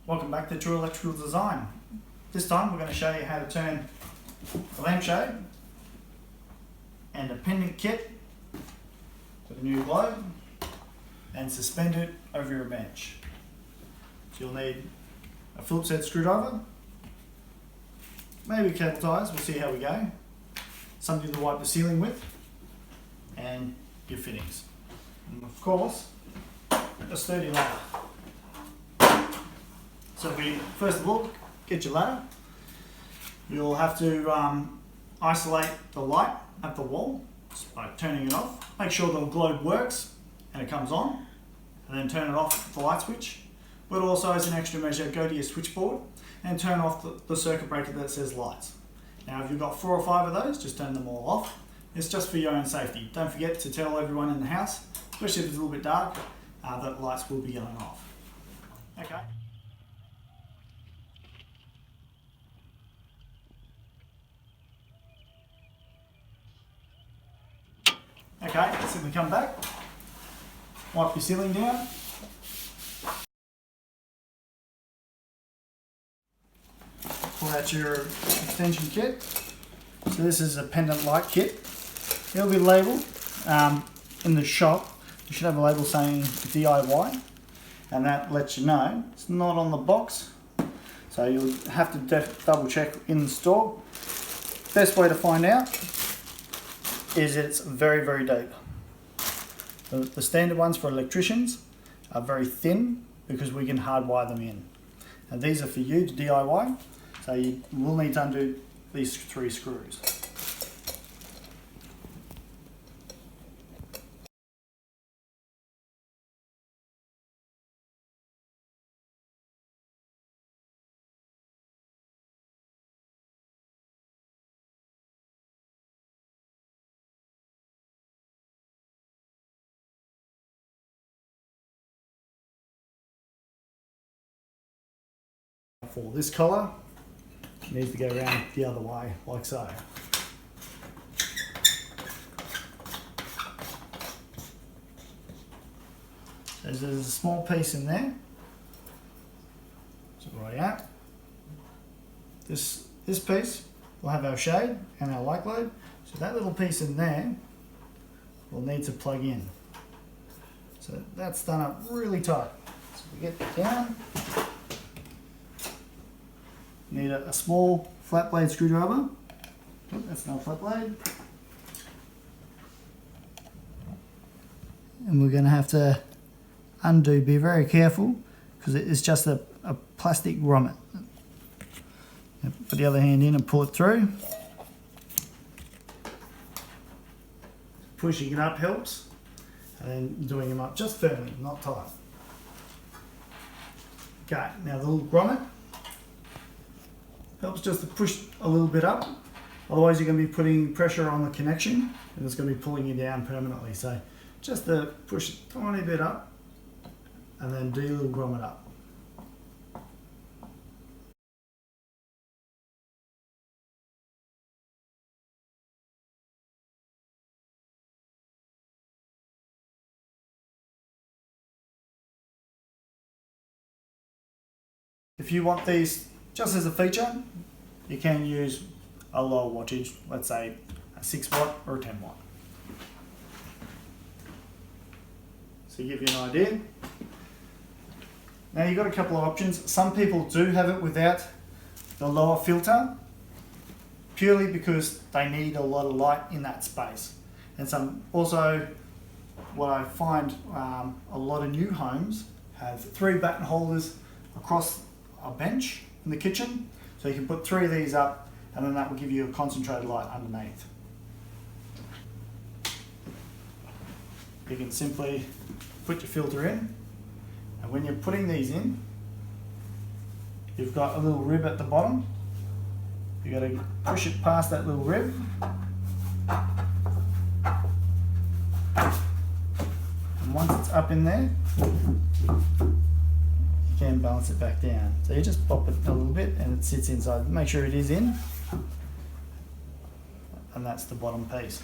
Welcome back to True Electrical Design. This time we're going to show you how to turn a lampshade and a pendant kit to the new globe and suspend it over your bench. So you'll need a Phillips head screwdriver, maybe cable ties, we'll see how we go, something to wipe the ceiling with, and your fittings. And of course, a sturdy ladder. So if we first of all get your ladder, you'll have to isolate the light at the wall just by turning it off. Make sure the globe works and it comes on, and then turn it off with the light switch. But also, as an extra measure, go to your switchboard and turn off the circuit breaker that says lights. Now if you've got 4 or 5 of those, just turn them all off. It's just for your own safety. Don't forget to tell everyone in the house, especially if it's a little bit dark, that lights will be going off. Okay. Okay, so we come back, wipe your ceiling down. Pull out your extension kit. So this is a Pendant Light kit. It'll be labelled in the shop. You should have a label saying DIY, and that lets you know it's not on the box. So you'll have to double check in the store. Best way to find out is it's very, very deep. The standard ones for electricians are very thin because we can hardwire them in. And these are for you to DIY, so you will need to undo these 3 screws. For this collar, it needs to go around the other way, like so. There's a small piece in there, so right out. This piece will have our shade and our light globe, so that little piece in there will need to plug in. So that's done up really tight. So we get down. Need a small flat blade screwdriver. Oh, that's not a flat blade. And we're going to have to undo, be very careful, because it is just a plastic grommet. Put the other hand in and pull it through. Pushing it up helps, and then doing them up just firmly, not tight. Okay, now the little grommet helps just to push a little bit up, otherwise you're going to be putting pressure on the connection and it's going to be pulling you down permanently. So just to push a tiny bit up and then do a little grommet up. If you want these just as a feature, you can use a lower wattage, let's say a 6 watt or a 10 watt. So give you an idea. Now you've got a couple of options. Some people do have it without the lower filter, purely because they need a lot of light in that space. And some also, what I find a lot of new homes have 3 batten holders across a bench in the kitchen, so you can put 3 of these up, and then that will give you a concentrated light underneath. You can simply put your filter in, and when you're putting these in, you've got a little rib at the bottom. You've got to push it past that little rib, and once it's up in there, can balance it back down. So you just pop it a little bit and it sits inside. Make sure it is in, and that's the bottom piece.